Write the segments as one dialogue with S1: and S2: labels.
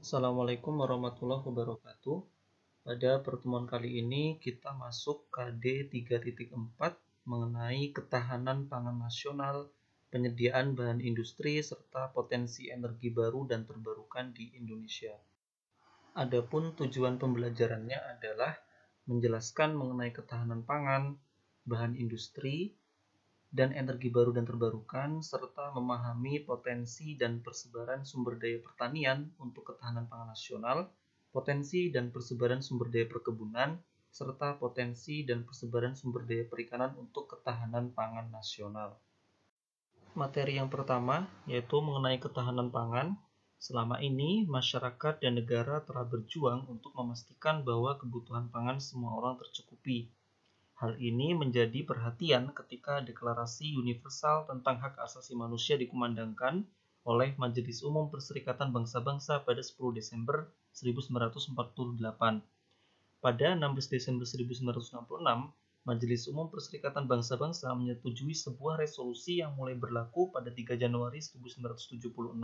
S1: Assalamualaikum warahmatullahi wabarakatuh. Pada pertemuan kali ini kita masuk KD 3.4 mengenai ketahanan pangan nasional, penyediaan bahan industri, serta potensi energi baru dan terbarukan di Indonesia. Adapun tujuan pembelajarannya adalah menjelaskan mengenai ketahanan pangan, bahan industri, dan energi baru dan terbarukan, serta memahami potensi dan persebaran sumber daya pertanian untuk ketahanan pangan nasional, potensi dan persebaran sumber daya perkebunan, serta potensi dan persebaran sumber daya perikanan untuk ketahanan pangan nasional. Materi yang pertama yaitu mengenai ketahanan pangan. Selama ini, masyarakat dan negara telah berjuang untuk memastikan bahwa kebutuhan pangan semua orang tercukupi. Hal ini menjadi perhatian ketika Deklarasi Universal tentang Hak Asasi Manusia dikumandangkan oleh Majelis Umum Perserikatan Bangsa-Bangsa pada 10 Desember 1948. Pada 16 Desember 1966, Majelis Umum Perserikatan Bangsa-Bangsa menyetujui sebuah resolusi yang mulai berlaku pada 3 Januari 1976,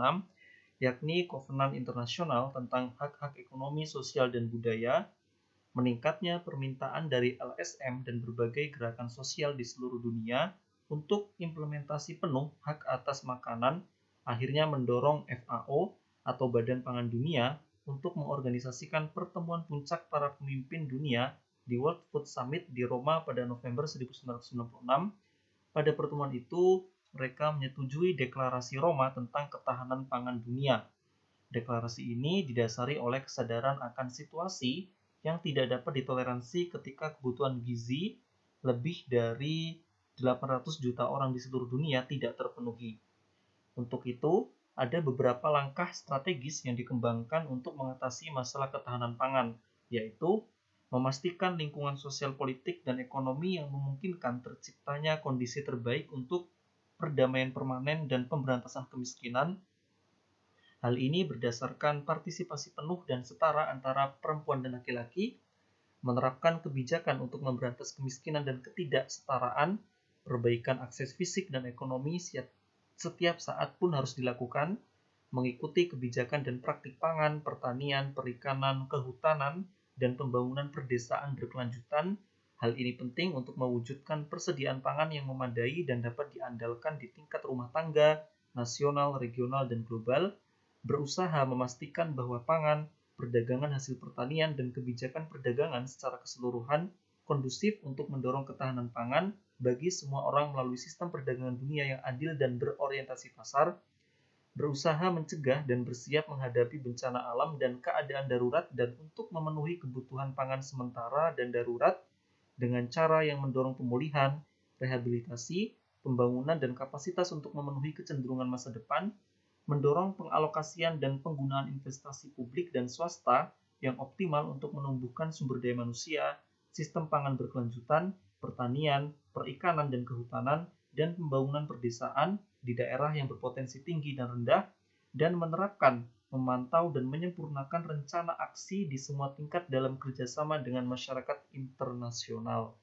S1: yakni Kovenan Internasional tentang Hak-Hak Ekonomi, Sosial, dan Budaya. Meningkatnya permintaan dari LSM dan berbagai gerakan sosial di seluruh dunia untuk implementasi penuh hak atas makanan akhirnya mendorong FAO atau Badan Pangan Dunia untuk mengorganisasikan pertemuan puncak para pemimpin dunia di World Food Summit di Roma pada November 1996. Pada pertemuan itu, mereka menyetujui Deklarasi Roma tentang ketahanan pangan dunia. Deklarasi ini didasari oleh kesadaran akan situasi yang tidak dapat ditoleransi ketika kebutuhan gizi lebih dari 800 juta orang di seluruh dunia tidak terpenuhi. Untuk itu, ada beberapa langkah strategis yang dikembangkan untuk mengatasi masalah ketahanan pangan, yaitu memastikan lingkungan sosial, politik, dan ekonomi yang memungkinkan terciptanya kondisi terbaik untuk perdamaian permanen dan pemberantasan kemiskinan. Hal ini berdasarkan partisipasi penuh dan setara antara perempuan dan laki-laki, menerapkan kebijakan untuk memberantas kemiskinan dan ketidaksetaraan, perbaikan akses fisik dan ekonomi setiap saat pun harus dilakukan, mengikuti kebijakan dan praktik pangan, pertanian, perikanan, kehutanan, dan pembangunan perdesaan berkelanjutan. Hal ini penting untuk mewujudkan persediaan pangan yang memadai dan dapat diandalkan di tingkat rumah tangga, nasional, regional, dan global, berusaha memastikan bahwa pangan, perdagangan hasil pertanian, dan kebijakan perdagangan secara keseluruhan kondusif untuk mendorong ketahanan pangan bagi semua orang melalui sistem perdagangan dunia yang adil dan berorientasi pasar, berusaha mencegah dan bersiap menghadapi bencana alam dan keadaan darurat dan untuk memenuhi kebutuhan pangan sementara dan darurat dengan cara yang mendorong pemulihan, rehabilitasi, pembangunan dan kapasitas untuk memenuhi kecenderungan masa depan, mendorong pengalokasian dan penggunaan investasi publik dan swasta yang optimal untuk menumbuhkan sumber daya manusia, sistem pangan berkelanjutan, pertanian, perikanan dan kehutanan, dan pembangunan perdesaan di daerah yang berpotensi tinggi dan rendah, dan menerapkan, memantau, dan menyempurnakan rencana aksi di semua tingkat dalam kerjasama dengan masyarakat internasional.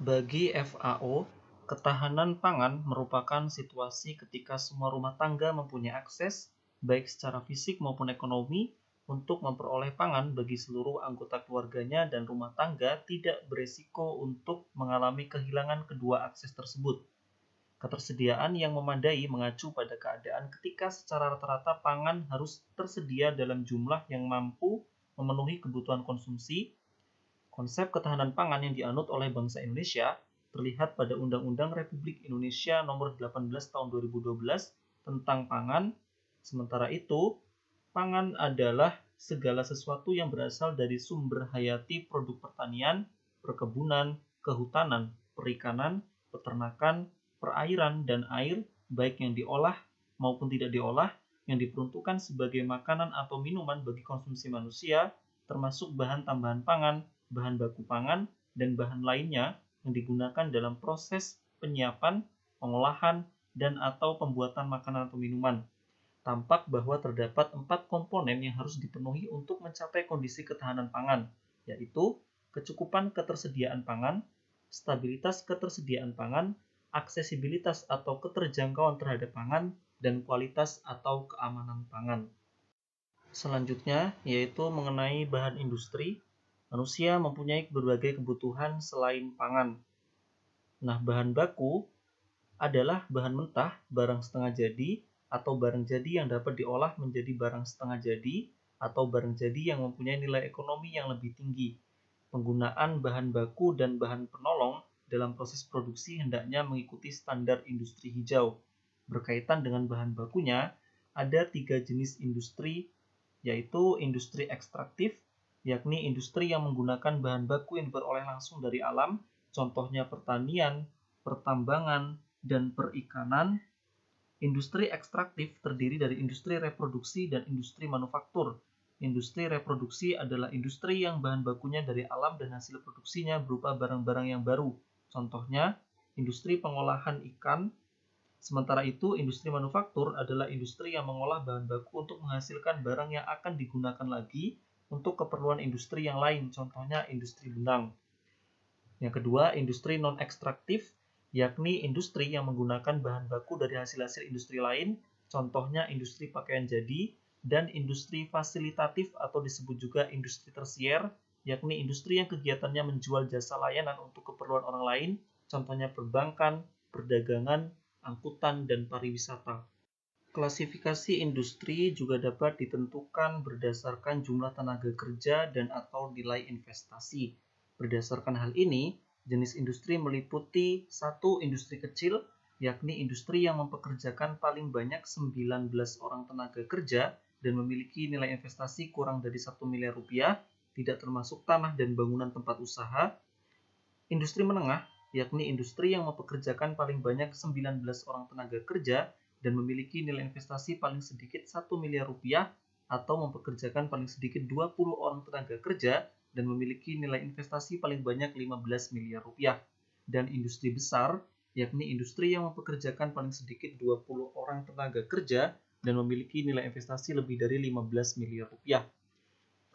S1: Bagi FAO, ketahanan pangan merupakan situasi ketika semua rumah tangga mempunyai akses, baik secara fisik maupun ekonomi, untuk memperoleh pangan bagi seluruh anggota keluarganya dan rumah tangga tidak beresiko untuk mengalami kehilangan kedua akses tersebut. Ketersediaan yang memadai mengacu pada keadaan ketika secara rata-rata pangan harus tersedia dalam jumlah yang mampu memenuhi kebutuhan konsumsi. Konsep ketahanan pangan yang dianut oleh bangsa Indonesia terlihat pada Undang-Undang Republik Indonesia Nomor 18 Tahun 2012 tentang pangan. Sementara itu, pangan adalah segala sesuatu yang berasal dari sumber hayati produk pertanian, perkebunan, kehutanan, perikanan, peternakan, perairan, dan air, baik yang diolah maupun tidak diolah, yang diperuntukkan sebagai makanan atau minuman bagi konsumsi manusia, termasuk bahan tambahan pangan, bahan baku pangan, dan bahan lainnya yang digunakan dalam proses penyiapan, pengolahan, dan atau pembuatan makanan atau minuman. Tampak bahwa terdapat 4 komponen yang harus dipenuhi untuk mencapai kondisi ketahanan pangan, yaitu kecukupan ketersediaan pangan, stabilitas ketersediaan pangan, aksesibilitas atau keterjangkauan terhadap pangan, dan kualitas atau keamanan pangan. Selanjutnya, yaitu mengenai bahan industri. Manusia mempunyai berbagai kebutuhan selain pangan. Nah, bahan baku adalah bahan mentah, barang setengah jadi, atau barang jadi yang dapat diolah menjadi barang setengah jadi, atau barang jadi yang mempunyai nilai ekonomi yang lebih tinggi. Penggunaan bahan baku dan bahan penolong dalam proses produksi hendaknya mengikuti standar industri hijau. Berkaitan dengan bahan bakunya, ada 3 jenis industri, yaitu industri ekstraktif, yakni industri yang menggunakan bahan baku yang diperoleh langsung dari alam, contohnya pertanian, pertambangan, dan perikanan. Industri ekstraktif terdiri dari industri reproduksi dan industri manufaktur. Industri reproduksi adalah industri yang bahan bakunya dari alam dan hasil produksinya berupa barang-barang yang baru. Contohnya, industri pengolahan ikan. Sementara itu, industri manufaktur adalah industri yang mengolah bahan baku untuk menghasilkan barang yang akan digunakan lagi untuk keperluan industri yang lain, contohnya industri benang. Yang kedua, industri non-ekstraktif, yakni industri yang menggunakan bahan baku dari hasil-hasil industri lain, contohnya industri pakaian jadi, dan industri fasilitatif atau disebut juga industri tersier, yakni industri yang kegiatannya menjual jasa layanan untuk keperluan orang lain, contohnya perbankan, perdagangan, angkutan, dan pariwisata. Klasifikasi industri juga dapat ditentukan berdasarkan jumlah tenaga kerja dan atau nilai investasi. Berdasarkan hal ini, jenis industri meliputi 1. Industri kecil, yakni industri yang mempekerjakan paling banyak 19 orang tenaga kerja dan memiliki nilai investasi kurang dari 1 miliar rupiah, tidak termasuk tanah dan bangunan tempat usaha. Industri menengah, yakni industri yang mempekerjakan paling banyak 19 orang tenaga kerja dan memiliki nilai investasi paling sedikit 1 miliar rupiah atau mempekerjakan paling sedikit 20 orang tenaga kerja dan memiliki nilai investasi paling banyak 15 miliar rupiah. Dan industri besar, yakni industri yang mempekerjakan paling sedikit 20 orang tenaga kerja dan memiliki nilai investasi lebih dari 15 miliar rupiah.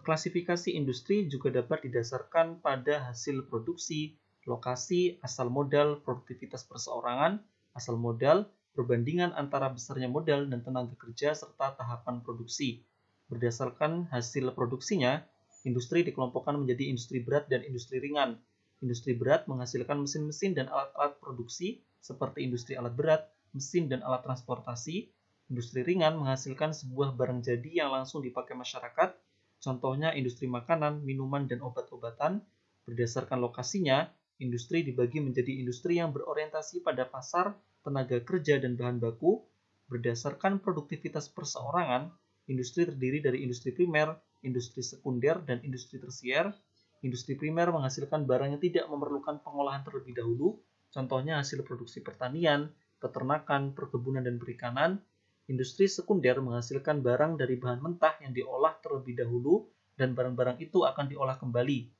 S1: Klasifikasi industri juga dapat didasarkan pada hasil produksi, lokasi, asal modal, produktivitas perseorangan, asal modal, perbandingan antara besarnya modal dan tenaga kerja, serta tahapan produksi. Berdasarkan hasil produksinya, industri dikelompokkan menjadi industri berat dan industri ringan. Industri berat menghasilkan mesin-mesin dan alat-alat produksi, seperti industri alat berat, mesin dan alat transportasi. Industri ringan menghasilkan sebuah barang jadi yang langsung dipakai masyarakat, contohnya industri makanan, minuman, dan obat-obatan. Berdasarkan lokasinya, industri dibagi menjadi industri yang berorientasi pada pasar, tenaga kerja, dan bahan baku. Berdasarkan produktivitas perseorangan, industri terdiri dari industri primer, industri sekunder, dan industri tersier. Industri primer menghasilkan barang yang tidak memerlukan pengolahan terlebih dahulu, contohnya hasil produksi pertanian, peternakan, perkebunan, dan perikanan. Industri sekunder menghasilkan barang dari bahan mentah yang diolah terlebih dahulu dan barang-barang itu akan diolah kembali.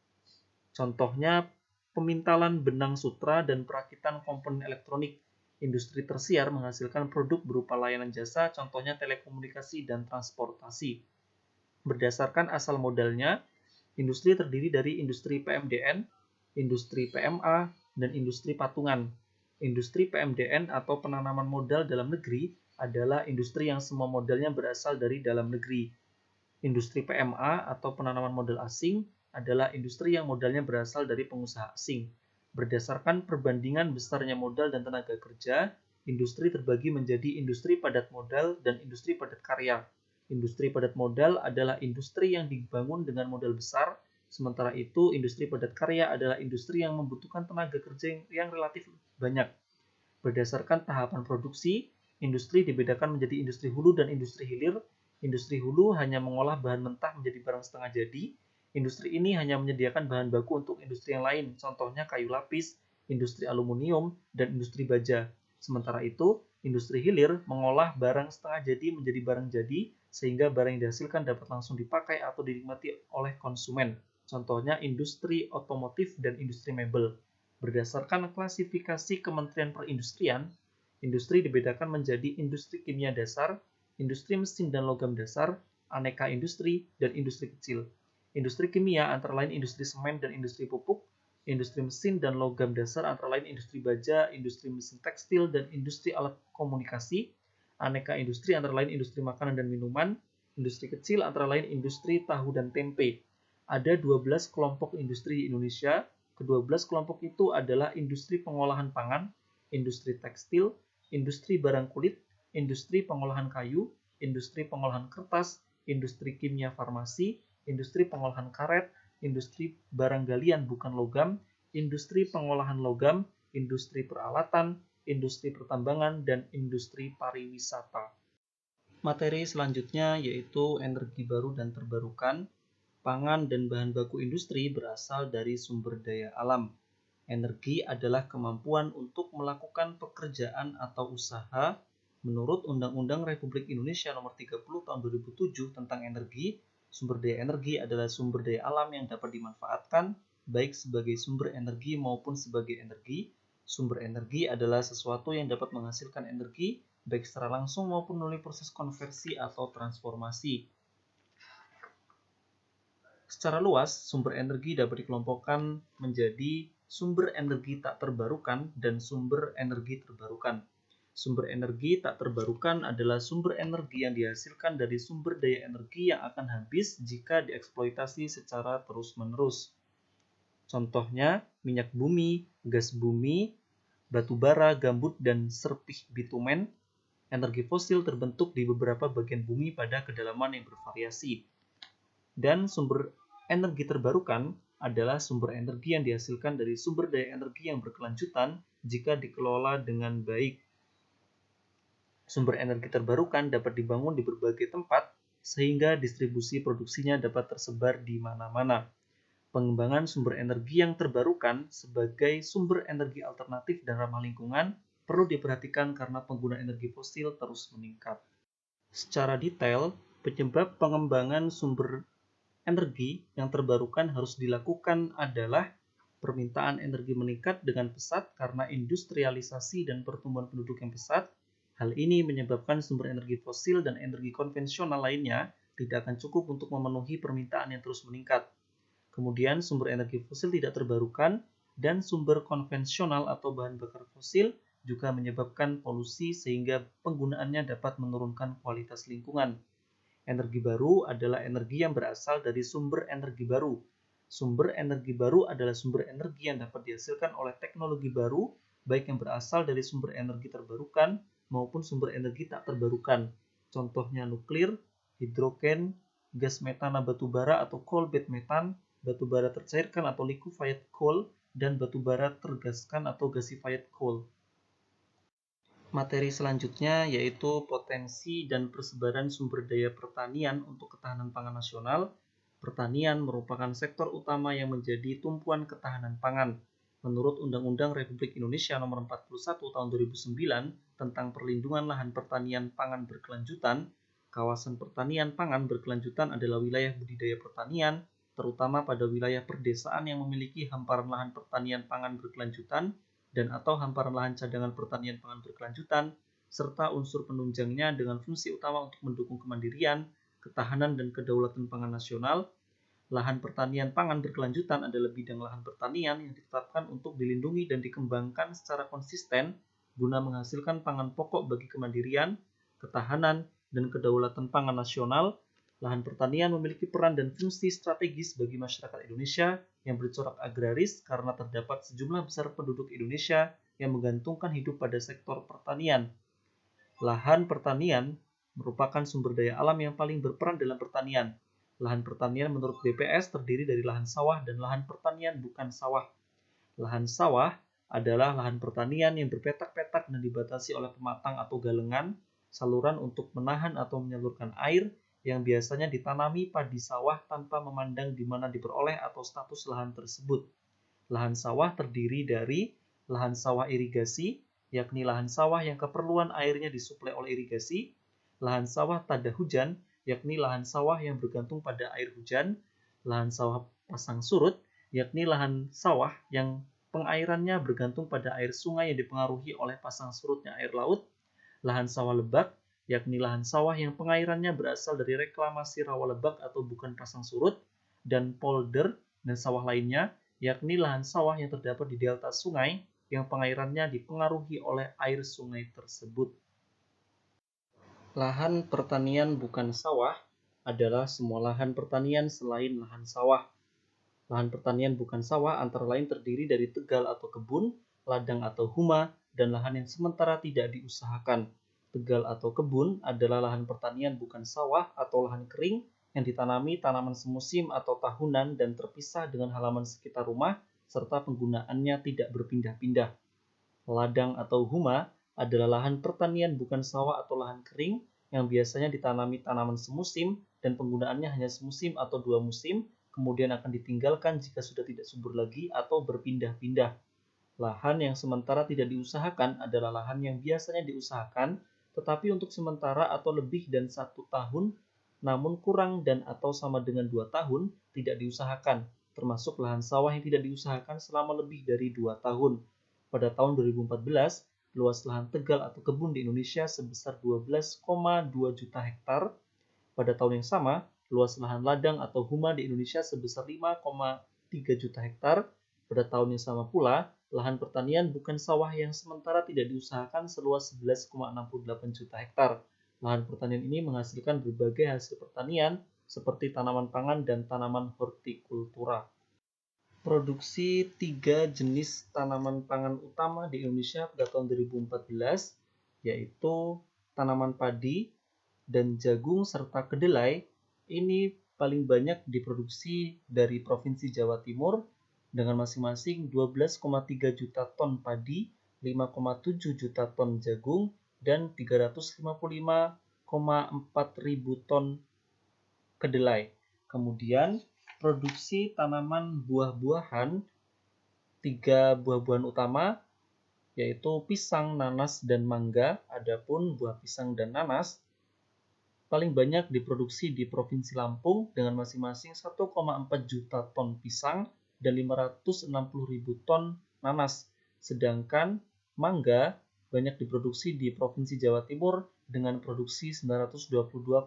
S1: Contohnya pemintalan benang sutra dan perakitan komponen elektronik. Industri tersier menghasilkan produk berupa layanan jasa, contohnya telekomunikasi dan transportasi. Berdasarkan asal modalnya, industri terdiri dari industri PMDN, industri PMA, dan industri patungan. Industri PMDN atau penanaman modal dalam negeri adalah industri yang semua modalnya berasal dari dalam negeri. Industri PMA atau penanaman modal asing adalah industri yang modalnya berasal dari pengusaha asing. Berdasarkan perbandingan besarnya modal dan tenaga kerja, industri terbagi menjadi industri padat modal dan industri padat karya. Industri padat modal adalah industri yang dibangun dengan modal besar, sementara itu industri padat karya adalah industri yang membutuhkan tenaga kerja yang relatif banyak. Berdasarkan tahapan produksi, industri dibedakan menjadi industri hulu dan industri hilir. Industri hulu hanya mengolah bahan mentah menjadi barang setengah jadi. Industri ini hanya menyediakan bahan baku untuk industri yang lain, contohnya kayu lapis, industri aluminium, dan industri baja. Sementara itu, industri hilir mengolah barang setengah jadi menjadi barang jadi, sehingga barang yang dihasilkan dapat langsung dipakai atau dinikmati oleh konsumen. Contohnya industri otomotif dan industri mebel. Berdasarkan klasifikasi Kementerian Perindustrian, industri dibedakan menjadi industri kimia dasar, industri mesin dan logam dasar, aneka industri, dan industri kecil. Industri kimia antara lain industri semen dan industri pupuk, industri mesin dan logam dasar antara lain industri baja, industri mesin tekstil, dan industri alat komunikasi, aneka industri antara lain industri makanan dan minuman, Industri kecil antara lain industri tahu dan tempe. Ada 12 kelompok industri di Indonesia. Ke-12 kelompok itu adalah industri pengolahan pangan, industri tekstil, industri barang kulit, industri pengolahan kayu, industri pengolahan kertas, industri kimia farmasi, industri pengolahan karet, industri barang galian bukan logam, industri pengolahan logam, industri peralatan, industri pertambangan, dan industri pariwisata. Materi selanjutnya yaitu energi baru dan terbarukan. Pangan dan bahan baku industri berasal dari sumber daya alam. Energi adalah kemampuan untuk melakukan pekerjaan atau usaha. Menurut Undang-Undang Republik Indonesia Nomor 30 Tahun 2007 tentang energi, sumber daya energi adalah sumber daya alam yang dapat dimanfaatkan baik sebagai sumber energi maupun sebagai energi. Sumber energi adalah sesuatu yang dapat menghasilkan energi baik secara langsung maupun melalui proses konversi atau transformasi. Secara luas, sumber energi dapat dikelompokkan menjadi sumber energi tak terbarukan dan sumber energi terbarukan. Sumber energi tak terbarukan adalah sumber energi yang dihasilkan dari sumber daya energi yang akan habis jika dieksploitasi secara terus-menerus. Contohnya, minyak bumi, gas bumi, batu bara, gambut, dan serpih bitumen. Energi fosil terbentuk di beberapa bagian bumi pada kedalaman yang bervariasi. Dan sumber energi terbarukan adalah sumber energi yang dihasilkan dari sumber daya energi yang berkelanjutan jika dikelola dengan baik. Sumber energi terbarukan dapat dibangun di berbagai tempat sehingga distribusi produksinya dapat tersebar di mana-mana. Pengembangan sumber energi yang terbarukan sebagai sumber energi alternatif dan ramah lingkungan perlu diperhatikan karena penggunaan energi fosil terus meningkat. Secara detail, penyebab pengembangan sumber energi yang terbarukan harus dilakukan adalah permintaan energi meningkat dengan pesat karena industrialisasi dan pertumbuhan penduduk yang pesat. Hal ini menyebabkan sumber energi fosil dan energi konvensional lainnya tidak akan cukup untuk memenuhi permintaan yang terus meningkat. Kemudian sumber energi fosil tidak terbarukan dan sumber konvensional atau bahan bakar fosil juga menyebabkan polusi sehingga penggunaannya dapat menurunkan kualitas lingkungan. Energi baru adalah energi yang berasal dari sumber energi baru. Sumber energi baru adalah sumber energi yang dapat dihasilkan oleh teknologi baru, baik yang berasal dari sumber energi terbarukan maupun sumber energi tak terbarukan. Contohnya nuklir, hidrogen, gas metana batubara atau coal bed metan, batubara tercairkan atau liquefied coal, dan batubara tergaskan atau gasified coal. Materi selanjutnya yaitu potensi dan persebaran sumber daya pertanian untuk ketahanan pangan nasional. Pertanian merupakan sektor utama yang menjadi tumpuan ketahanan pangan. Menurut Undang-Undang Republik Indonesia Nomor 41 Tahun 2009 tentang perlindungan lahan pertanian pangan berkelanjutan, kawasan pertanian pangan berkelanjutan adalah wilayah budidaya pertanian, terutama pada wilayah perdesaan yang memiliki hamparan lahan pertanian pangan berkelanjutan dan atau hamparan lahan cadangan pertanian pangan berkelanjutan, serta unsur penunjangnya dengan fungsi utama untuk mendukung kemandirian, ketahanan, dan kedaulatan pangan nasional. Lahan pertanian pangan berkelanjutan adalah bidang lahan pertanian yang ditetapkan untuk dilindungi dan dikembangkan secara konsisten guna menghasilkan pangan pokok bagi kemandirian, ketahanan, dan kedaulatan pangan nasional. Lahan pertanian memiliki peran dan fungsi strategis bagi masyarakat Indonesia yang bercorak agraris karena terdapat sejumlah besar penduduk Indonesia yang menggantungkan hidup pada sektor pertanian. Lahan pertanian merupakan sumber daya alam yang paling berperan dalam pertanian. Lahan pertanian menurut BPS terdiri dari lahan sawah dan lahan pertanian bukan sawah. Lahan sawah adalah lahan pertanian yang berpetak-petak dan dibatasi oleh pematang atau galengan, saluran untuk menahan atau menyalurkan air, yang biasanya ditanami padi sawah tanpa memandang di mana diperoleh atau status lahan tersebut. Lahan sawah terdiri dari lahan sawah irigasi, yakni lahan sawah yang keperluan airnya disuplai oleh irigasi, lahan sawah tada hujan, yakni lahan sawah yang bergantung pada air hujan, lahan sawah pasang surut, yakni lahan sawah yang pengairannya bergantung pada air sungai yang dipengaruhi oleh pasang surutnya air laut, lahan sawah lebak, yakni lahan sawah yang pengairannya berasal dari reklamasi rawa lebak atau bukan pasang surut, dan polder dan sawah lainnya, yakni lahan sawah yang terdapat di delta sungai yang pengairannya dipengaruhi oleh air sungai tersebut. Lahan pertanian bukan sawah adalah semua lahan pertanian selain lahan sawah. Lahan pertanian bukan sawah antara lain terdiri dari tegal atau kebun, ladang atau huma, dan lahan yang sementara tidak diusahakan. Tegal atau kebun adalah lahan pertanian bukan sawah atau lahan kering yang ditanami tanaman semusim atau tahunan dan terpisah dengan halaman sekitar rumah serta penggunaannya tidak berpindah-pindah. Ladang atau huma adalah lahan pertanian bukan sawah atau lahan kering yang biasanya ditanami tanaman semusim dan penggunaannya hanya semusim atau 2 musim, kemudian akan ditinggalkan jika sudah tidak subur lagi atau berpindah-pindah. Lahan yang sementara tidak diusahakan adalah lahan yang biasanya diusahakan, tetapi untuk sementara atau lebih dan 1 tahun, namun kurang dan atau sama dengan 2 tahun tidak diusahakan, termasuk lahan sawah yang tidak diusahakan selama lebih dari 2 tahun. Pada tahun 2014, luas lahan tegal atau kebun di Indonesia sebesar 12,2 juta hektar. Pada tahun yang sama, luas lahan ladang atau huma di Indonesia sebesar 5,3 juta hektar. Pada tahun yang sama pula, lahan pertanian bukan sawah yang sementara tidak diusahakan seluas 11,68 juta hektar. Lahan pertanian ini menghasilkan berbagai hasil pertanian seperti tanaman pangan dan tanaman hortikultura. Produksi 3 jenis tanaman pangan utama di Indonesia pada tahun 2014, yaitu tanaman padi dan jagung serta kedelai. Ini paling banyak diproduksi dari Provinsi Jawa Timur dengan masing-masing 12,3 juta ton padi, 5,7 juta ton jagung, dan 355,4 ribu ton kedelai. Kemudian produksi tanaman buah-buahan, 3 buah-buahan utama yaitu pisang, nanas, dan mangga. Adapun buah pisang dan nanas paling banyak diproduksi di Provinsi Lampung dengan masing-masing 1,4 juta ton pisang dan 560 ribu ton nanas. Sedangkan mangga banyak diproduksi di Provinsi Jawa Timur dengan produksi 922,7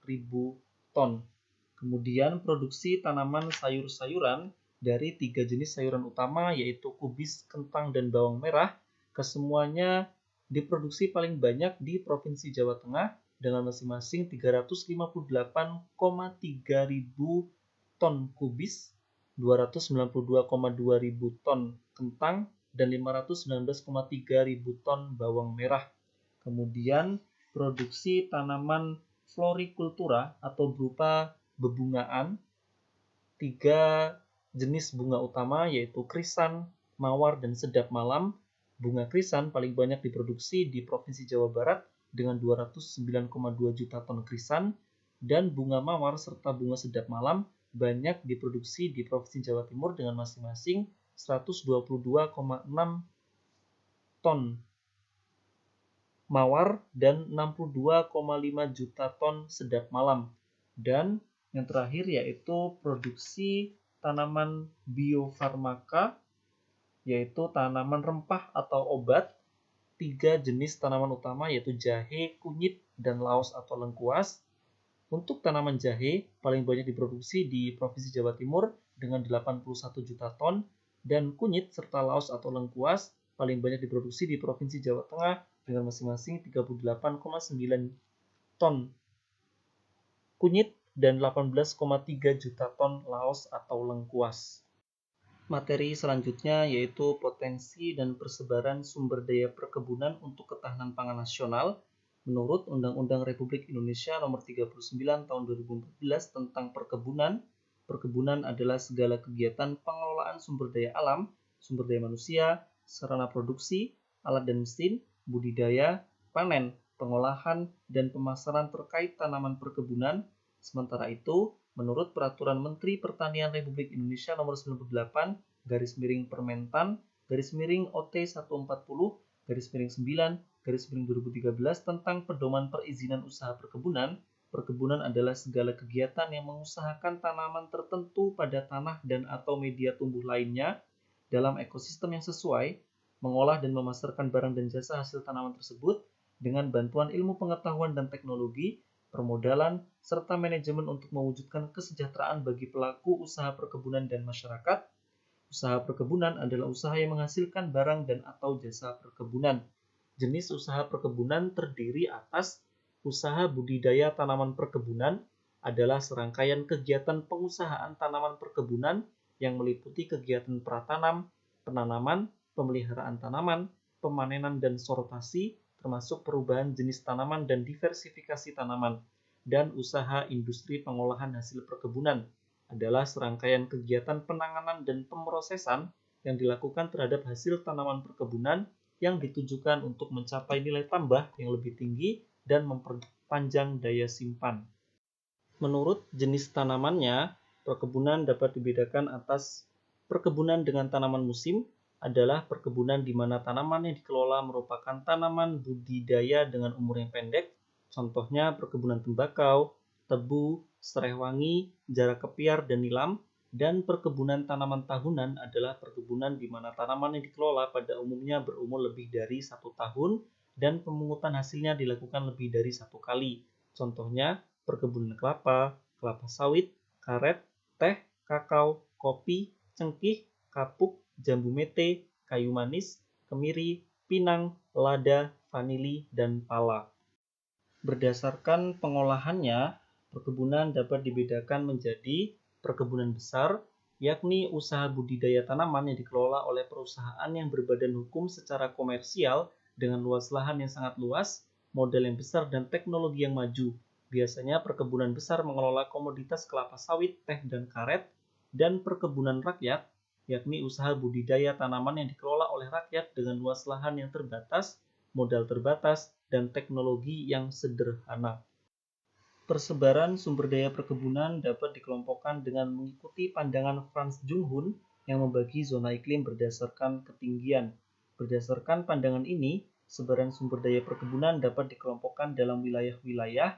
S1: ribu ton. Kemudian produksi tanaman sayur-sayuran dari 3 jenis sayuran utama yaitu kubis, kentang, dan bawang merah. Kesemuanya diproduksi paling banyak di Provinsi Jawa Tengah dengan masing-masing 358,3 ribu ton kubis, 292,2 ribu ton kentang, dan 519,3 ribu ton bawang merah. Kemudian produksi tanaman florikultura atau berupa bebungaan, 3 jenis bunga utama yaitu krisan, mawar, dan sedap malam. Bunga krisan paling banyak diproduksi di Provinsi Jawa Barat dengan 209,2 juta ton krisan, dan bunga mawar serta bunga sedap malam banyak diproduksi di Provinsi Jawa Timur dengan masing-masing 122,6 ton mawar dan 62,5 juta ton sedap malam. Dan yang terakhir yaitu produksi tanaman biofarmaka, yaitu tanaman rempah atau obat. 3 jenis tanaman utama yaitu jahe, kunyit, dan laos atau lengkuas. Untuk tanaman jahe paling banyak diproduksi di Provinsi Jawa Timur dengan 81 juta ton, dan kunyit serta laos atau lengkuas paling banyak diproduksi di Provinsi Jawa Tengah dengan masing-masing 38,9 ton kunyit dan 18,3 juta ton laos atau lengkuas. Materi selanjutnya yaitu potensi dan persebaran sumber daya perkebunan untuk ketahanan pangan nasional. Menurut Undang-Undang Republik Indonesia Nomor 39 Tahun 2014 tentang perkebunan, perkebunan adalah segala kegiatan pengelolaan sumber daya alam, sumber daya manusia, sarana produksi, alat dan mesin, budidaya, panen, pengolahan, dan pemasaran terkait tanaman perkebunan. Sementara itu, menurut Peraturan Menteri Pertanian Republik Indonesia Nomor 98 Permentan OT 140 9 2013 tentang pedoman perizinan usaha perkebunan. Perkebunan adalah segala kegiatan yang mengusahakan tanaman tertentu pada tanah dan atau media tumbuh lainnya dalam ekosistem yang sesuai, mengolah dan memasarkan barang dan jasa hasil tanaman tersebut dengan bantuan ilmu pengetahuan dan teknologi, permodalan, serta manajemen untuk mewujudkan kesejahteraan bagi pelaku usaha perkebunan dan masyarakat. Usaha perkebunan adalah usaha yang menghasilkan barang dan atau jasa perkebunan. Jenis usaha perkebunan terdiri atas usaha budidaya tanaman perkebunan, adalah serangkaian kegiatan pengusahaan tanaman perkebunan yang meliputi kegiatan pratanam, penanaman, pemeliharaan tanaman, pemanenan dan sortasi, termasuk perubahan jenis tanaman dan diversifikasi tanaman, dan usaha industri pengolahan hasil perkebunan adalah serangkaian kegiatan penanganan dan pemrosesan yang dilakukan terhadap hasil tanaman perkebunan yang ditujukan untuk mencapai nilai tambah yang lebih tinggi dan memperpanjang daya simpan. Menurut jenis tanamannya, perkebunan dapat dibedakan atas perkebunan dengan tanaman musim adalah perkebunan di mana tanaman yang dikelola merupakan tanaman budidaya dengan umur yang pendek, contohnya perkebunan tembakau, tebu, serai wangi, jara kepiar, dan nilam, dan perkebunan tanaman tahunan adalah perkebunan di mana tanaman yang dikelola pada umumnya berumur lebih dari 1 tahun dan pemungutan hasilnya dilakukan lebih dari 1 kali. Contohnya, perkebunan kelapa, kelapa sawit, karet, teh, kakao, kopi, cengkih, kapuk, jambu mete, kayu manis, kemiri, pinang, lada, vanili, dan pala. Berdasarkan pengolahannya, perkebunan dapat dibedakan menjadi perkebunan besar, yakni usaha budidaya tanaman yang dikelola oleh perusahaan yang berbadan hukum secara komersial dengan luas lahan yang sangat luas, modal yang besar, dan teknologi yang maju. Biasanya perkebunan besar mengelola komoditas kelapa sawit, teh, dan karet, dan perkebunan rakyat, yakni usaha budidaya tanaman yang dikelola oleh rakyat dengan luas lahan yang terbatas, modal terbatas, dan teknologi yang sederhana. Persebaran sumber daya perkebunan dapat dikelompokkan dengan mengikuti pandangan Franz Junghun yang membagi zona iklim berdasarkan ketinggian. Berdasarkan pandangan ini, sebaran sumber daya perkebunan dapat dikelompokkan dalam wilayah-wilayah.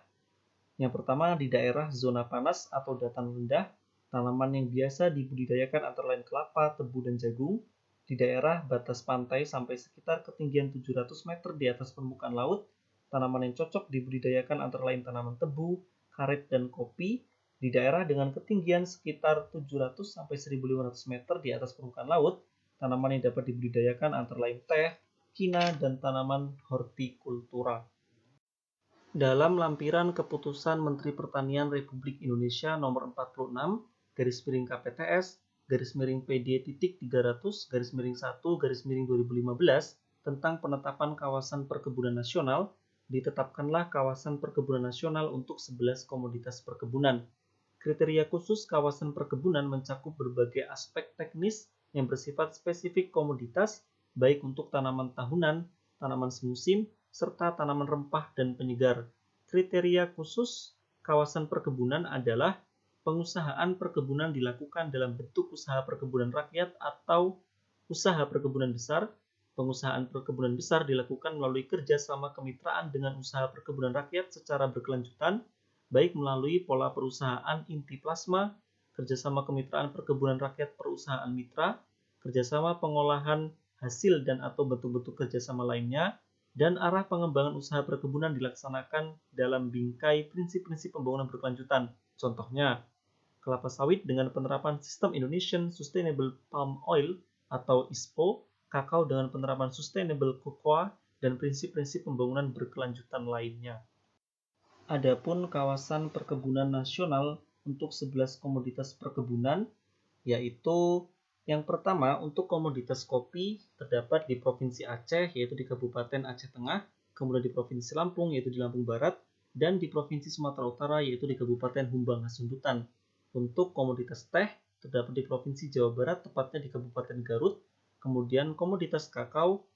S1: Yang pertama, di daerah zona panas atau dataran rendah, tanaman yang biasa dibudidayakan antara lain kelapa, tebu, dan jagung. Di daerah batas pantai sampai sekitar ketinggian 700 meter di atas permukaan laut, tanaman yang cocok dibudidayakan antara lain tanaman tebu, karet, dan kopi. Di daerah dengan ketinggian sekitar 700 sampai 1500 meter di atas permukaan laut, tanaman yang dapat dibudidayakan antara lain teh, kina, dan tanaman hortikultura. Dalam lampiran keputusan Menteri Pertanian Republik Indonesia nomor 46 /KPTS /PD-300/1/2015 tentang penetapan kawasan perkebunan nasional, ditetapkanlah kawasan perkebunan nasional untuk 11 komoditas perkebunan. Kriteria khusus kawasan perkebunan mencakup berbagai aspek teknis yang bersifat spesifik komoditas, baik untuk tanaman tahunan, tanaman semusim, serta tanaman rempah dan penyegar. Kriteria khusus kawasan perkebunan adalah pengusahaan perkebunan dilakukan dalam bentuk usaha perkebunan rakyat atau usaha perkebunan besar. Pengusahaan perkebunan besar dilakukan melalui kerjasama kemitraan dengan usaha perkebunan rakyat secara berkelanjutan, baik melalui pola perusahaan inti plasma, kerjasama kemitraan perkebunan rakyat perusahaan mitra, kerjasama pengolahan hasil dan atau bentuk-bentuk kerjasama lainnya, dan arah pengembangan usaha perkebunan dilaksanakan dalam bingkai prinsip-prinsip pembangunan berkelanjutan. Contohnya, kelapa sawit dengan penerapan Sistem Indonesian Sustainable Palm Oil atau ISPO, kakao dengan penerapan Sustainable Cocoa, dan prinsip-prinsip pembangunan berkelanjutan lainnya. Adapun kawasan perkebunan nasional untuk 11 komoditas perkebunan, yaitu yang pertama, untuk komoditas kopi terdapat di Provinsi Aceh, yaitu di Kabupaten Aceh Tengah, kemudian di Provinsi Lampung, yaitu di Lampung Barat, dan di Provinsi Sumatera Utara, yaitu di Kabupaten Humbang Hasundutan. Untuk komoditas teh terdapat di Provinsi Jawa Barat, tepatnya di Kabupaten Garut. Kemudian komoditas kakao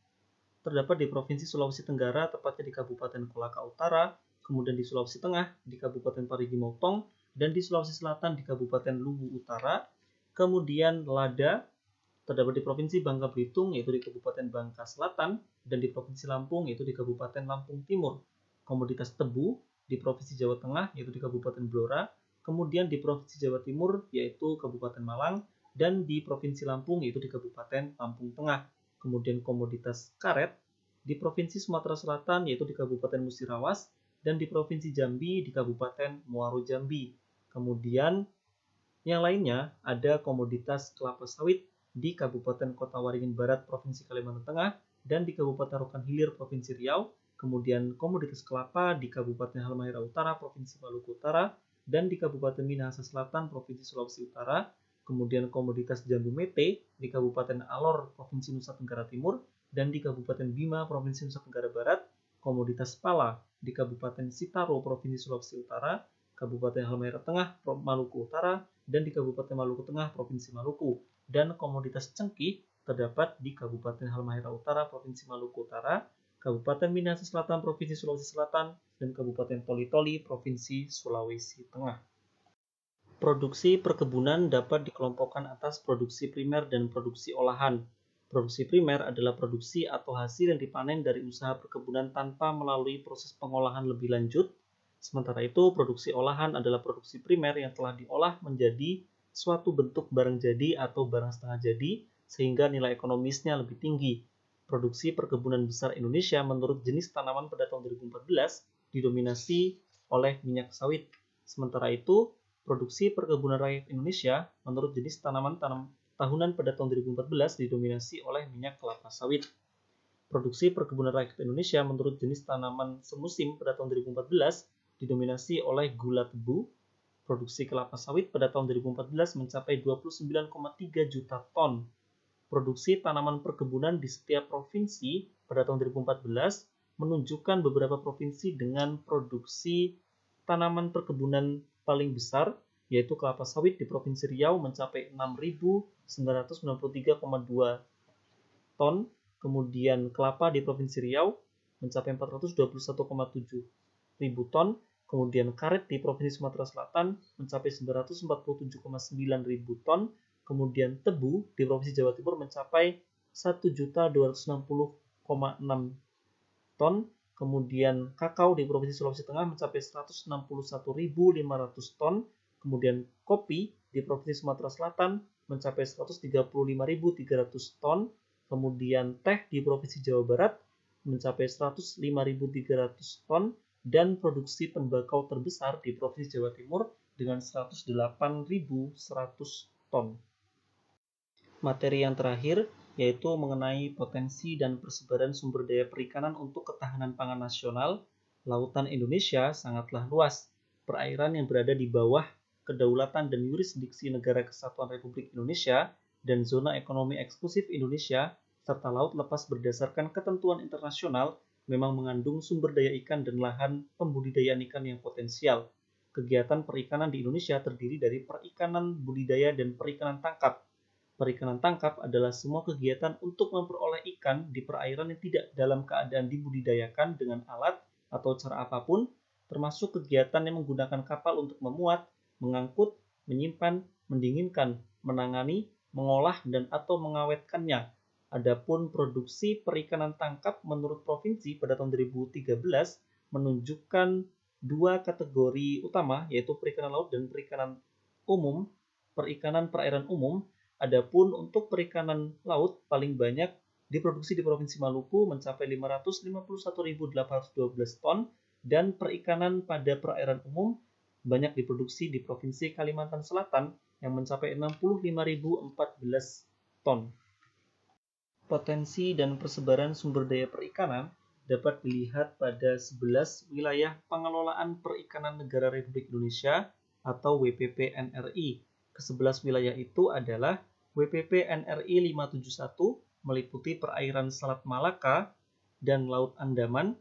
S1: terdapat di Provinsi Sulawesi Tenggara, tepatnya di Kabupaten Kolaka Utara, kemudian di Sulawesi Tengah, di Kabupaten Parigi Motong, dan di Sulawesi Selatan di Kabupaten Luwu Utara. Kemudian lada terdapat di Provinsi Bangka Belitung, yaitu di Kabupaten Bangka Selatan, dan di Provinsi Lampung, yaitu di Kabupaten Lampung Timur. Komoditas tebu di Provinsi Jawa Tengah, yaitu di Kabupaten Blora, kemudian di Provinsi Jawa Timur, yaitu Kabupaten Malang, dan di Provinsi Lampung, yaitu di Kabupaten Lampung Tengah. Kemudian komoditas karet di Provinsi Sumatera Selatan, yaitu di Kabupaten Musirawas, dan di Provinsi Jambi di Kabupaten Muaro Jambi. Kemudian yang lainnya ada komoditas kelapa sawit di Kabupaten Kota Waringin Barat, Provinsi Kalimantan Tengah, dan di Kabupaten Rokan Hilir, Provinsi Riau. Kemudian komoditas kelapa di Kabupaten Halmahera Utara, Provinsi Maluku Utara, dan di Kabupaten Minahasa Selatan, Provinsi Sulawesi Utara, kemudian komoditas jambu mete di Kabupaten Alor, Provinsi Nusa Tenggara Timur, dan di Kabupaten Bima, Provinsi Nusa Tenggara Barat, komoditas pala di Kabupaten Sitaro, Provinsi Sulawesi Utara, Kabupaten Halmahera Tengah, Maluku Utara, dan di Kabupaten Maluku Tengah, Provinsi Maluku, dan komoditas cengkih terdapat di Kabupaten Halmahera Utara, Provinsi Maluku Utara, Kabupaten Minahasa Selatan, Provinsi Sulawesi Selatan, dan Kabupaten Toli-Toli, Provinsi Sulawesi Tengah. Produksi perkebunan dapat dikelompokkan atas produksi primer dan produksi olahan. Produksi primer adalah produksi atau hasil yang dipanen dari usaha perkebunan tanpa melalui proses pengolahan lebih lanjut. Sementara itu, produksi olahan adalah produksi primer yang telah diolah menjadi suatu bentuk barang jadi atau barang setengah jadi, sehingga nilai ekonomisnya lebih tinggi. Produksi perkebunan besar Indonesia menurut jenis tanaman pada tahun 2014 didominasi oleh minyak sawit. Sementara itu, produksi perkebunan rakyat Indonesia menurut jenis tanaman tahunan pada tahun 2014 didominasi oleh minyak kelapa sawit. Produksi perkebunan rakyat Indonesia menurut jenis tanaman semusim pada tahun 2014 didominasi oleh gula tebu. Produksi kelapa sawit pada tahun 2014 mencapai 29,3 juta ton. Produksi tanaman perkebunan di setiap provinsi pada tahun 2014 menunjukkan beberapa provinsi dengan produksi tanaman perkebunan paling besar, yaitu kelapa sawit di Provinsi Riau mencapai 6.993,2 ton, kemudian kelapa di Provinsi Riau mencapai 421,7 ribu ton, kemudian karet di Provinsi Sumatera Selatan mencapai 947,9 ribu ton, kemudian tebu di Provinsi Jawa Timur mencapai 1.260,6 ton, kemudian kakao di Provinsi Sulawesi Tengah mencapai 161.500 ton, kemudian kopi di Provinsi Sumatera Selatan mencapai 135.300 ton, kemudian teh di Provinsi Jawa Barat mencapai 105.300 ton, dan produksi tembakau terbesar di Provinsi Jawa Timur dengan 108.100 ton. Materi yang terakhir yaitu mengenai potensi dan persebaran sumber daya perikanan untuk ketahanan pangan nasional. Lautan Indonesia sangatlah luas. Perairan yang berada di bawah kedaulatan dan yurisdiksi Negara Kesatuan Republik Indonesia dan zona ekonomi eksklusif Indonesia serta laut lepas berdasarkan ketentuan internasional memang mengandung sumber daya ikan dan lahan pembudidayaan ikan yang potensial. Kegiatan perikanan di Indonesia terdiri dari perikanan budidaya dan perikanan tangkap. Perikanan tangkap adalah semua kegiatan untuk memperoleh ikan di perairan yang tidak dalam keadaan dibudidayakan dengan alat atau cara apapun, termasuk kegiatan yang menggunakan kapal untuk memuat, mengangkut, menyimpan, mendinginkan, menangani, mengolah, dan atau mengawetkannya. Adapun produksi perikanan tangkap menurut provinsi pada tahun 2013 menunjukkan dua kategori utama, yaitu perikanan laut dan perikanan umum, perikanan perairan umum. Adapun untuk perikanan laut paling banyak diproduksi di Provinsi Maluku mencapai 551.812 ton, dan perikanan pada perairan umum banyak diproduksi di Provinsi Kalimantan Selatan yang mencapai 65.014 ton. Potensi dan persebaran sumber daya perikanan dapat dilihat pada 11 wilayah pengelolaan perikanan negara Republik Indonesia atau WPP NRI. Ke-11 wilayah itu adalah WPP NRI 571 meliputi perairan Selat Malaka dan Laut Andaman,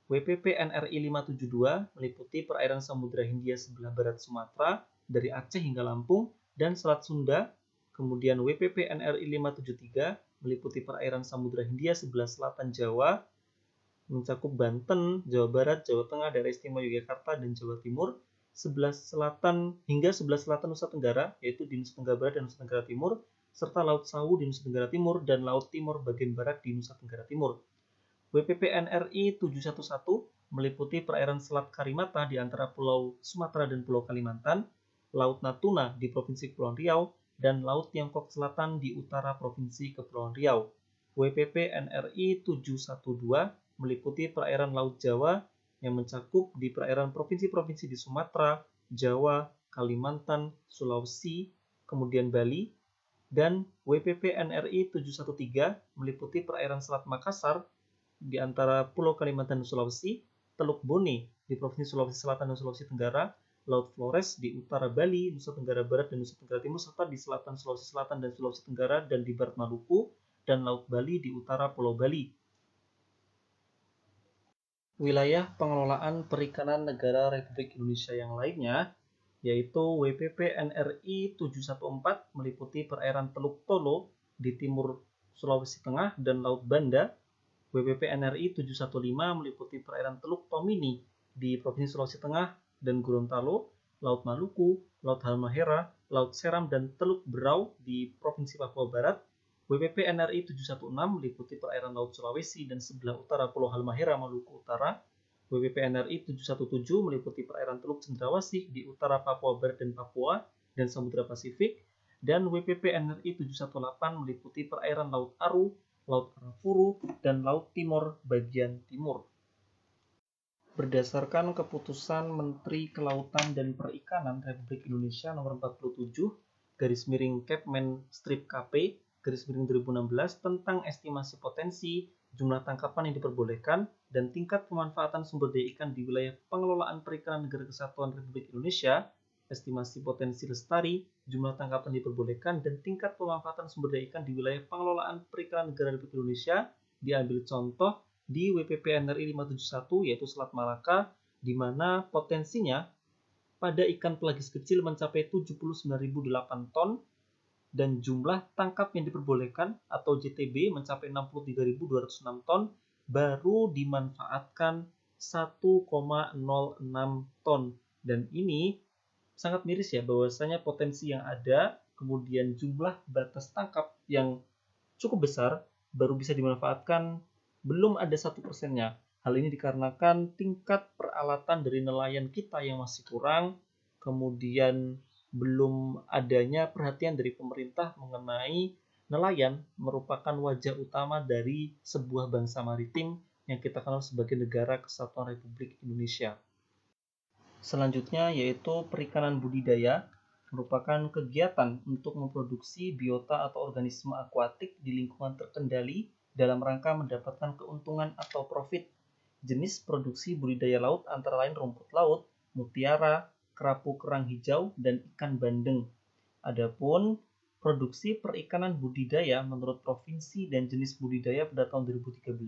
S1: WPP NRI 572 meliputi perairan Samudra Hindia sebelah barat Sumatera dari Aceh hingga Lampung dan Selat Sunda, kemudian WPP NRI 573 meliputi perairan Samudra Hindia sebelah selatan Jawa, mencakup Banten, Jawa Barat, Jawa Tengah, Daerah Istimewa Yogyakarta, dan Jawa Timur, sebelah selatan hingga sebelah selatan Nusa Tenggara, yaitu di Nusa Tenggara Barat dan Nusa Tenggara Timur, serta Laut Sawu di Nusa Tenggara Timur dan Laut Timur bagian barat di Nusa Tenggara Timur. WPP NRI 711 meliputi perairan Selat Karimata di antara Pulau Sumatera dan Pulau Kalimantan, Laut Natuna di Provinsi Kepulauan Riau, dan Laut Tiongkok Selatan di utara Provinsi Kepulauan Riau. WPP NRI 712 meliputi perairan Laut Jawa yang mencakup di perairan provinsi-provinsi di Sumatera, Jawa, Kalimantan, Sulawesi, kemudian Bali, dan WPP NRI 713 meliputi perairan Selat Makassar di antara Pulau Kalimantan dan Sulawesi, Teluk Bone di Provinsi Sulawesi Selatan dan Sulawesi Tenggara, Laut Flores di utara Bali, Nusa Tenggara Barat dan Nusa Tenggara Timur, serta di selatan Sulawesi Selatan dan Sulawesi Tenggara dan di barat Maluku, dan Laut Bali di utara Pulau Bali. Wilayah pengelolaan perikanan negara Republik Indonesia yang lainnya, yaitu WPP NRI 714 meliputi perairan Teluk Tolo di timur Sulawesi Tengah dan Laut Banda. WPP NRI 715 meliputi perairan Teluk Tomini di Provinsi Sulawesi Tengah dan Gorontalo, Laut Maluku, Laut Halmahera, Laut Seram, dan Teluk Berau di Provinsi Papua Barat. WPP NRI 716 meliputi perairan Laut Sulawesi dan sebelah utara Pulau Halmahera, Maluku Utara. WPP NRI 717 meliputi perairan Teluk Cendrawasih di utara Papua Barat dan Papua dan Samudra Pasifik. Dan WPP NRI 718 meliputi perairan Laut Aru, Laut Arafuru, dan Laut Timor bagian timur. Berdasarkan keputusan Menteri Kelautan dan Perikanan Republik Indonesia nomor 47 /Kepmen-KP /2016 tentang estimasi potensi jumlah tangkapan yang diperbolehkan dan tingkat pemanfaatan sumber daya ikan di wilayah pengelolaan perikanan Negara Kesatuan Republik Indonesia, estimasi potensi lestari, jumlah tangkapan diperbolehkan, dan tingkat pemanfaatan sumber daya ikan di wilayah pengelolaan perikanan negara Republik Indonesia diambil contoh di WPP NRI 571 yaitu Selat Malaka, di mana potensinya pada ikan pelagis kecil mencapai 79.008 ton dan jumlah tangkap yang diperbolehkan atau JTB mencapai 63.206 ton, baru dimanfaatkan 1,06 ton. Dan ini sangat miris ya, bahwasanya potensi yang ada, kemudian jumlah batas tangkap yang cukup besar, baru bisa dimanfaatkan belum ada 1%-nya. Hal ini dikarenakan tingkat peralatan dari nelayan kita yang masih kurang, kemudian belum adanya perhatian dari pemerintah mengenai nelayan merupakan wajah utama dari sebuah bangsa maritim yang kita kenal sebagai Negara Kesatuan Republik Indonesia. Selanjutnya yaitu perikanan budidaya, merupakan kegiatan untuk memproduksi biota atau organisme akuatik di lingkungan terkendali dalam rangka mendapatkan keuntungan atau profit. Jenis produksi budidaya laut antara lain rumput laut, mutiara, kerapu kerang hijau, dan ikan bandeng. Adapun produksi perikanan budidaya menurut provinsi dan jenis budidaya pada tahun 2013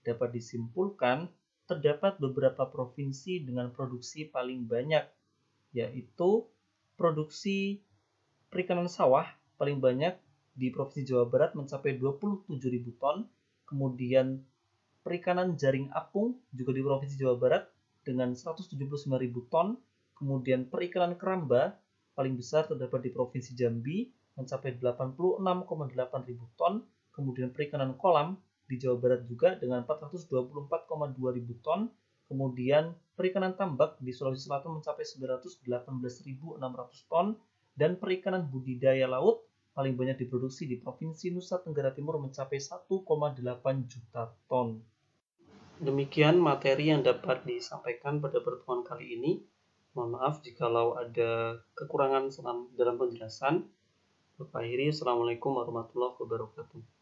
S1: dapat disimpulkan terdapat beberapa provinsi dengan produksi paling banyak, yaitu produksi perikanan sawah paling banyak di Provinsi Jawa Barat mencapai 27.000 ton, kemudian perikanan jaring apung juga di Provinsi Jawa Barat dengan 179.000 ton, kemudian perikanan keramba paling besar terdapat di Provinsi Jambi mencapai 86.800 ton, kemudian perikanan kolam di Jawa Barat juga dengan 424,2 ribu ton, kemudian perikanan tambak di Sulawesi Selatan mencapai 918.600 ton, dan perikanan budidaya laut paling banyak diproduksi di Provinsi Nusa Tenggara Timur mencapai 1,8 juta ton. Demikian materi yang dapat disampaikan pada pertemuan kali ini. Mohon maaf jikalau ada kekurangan dalam penjelasan. Akhiri, Assalamualaikum warahmatullahi wabarakatuh.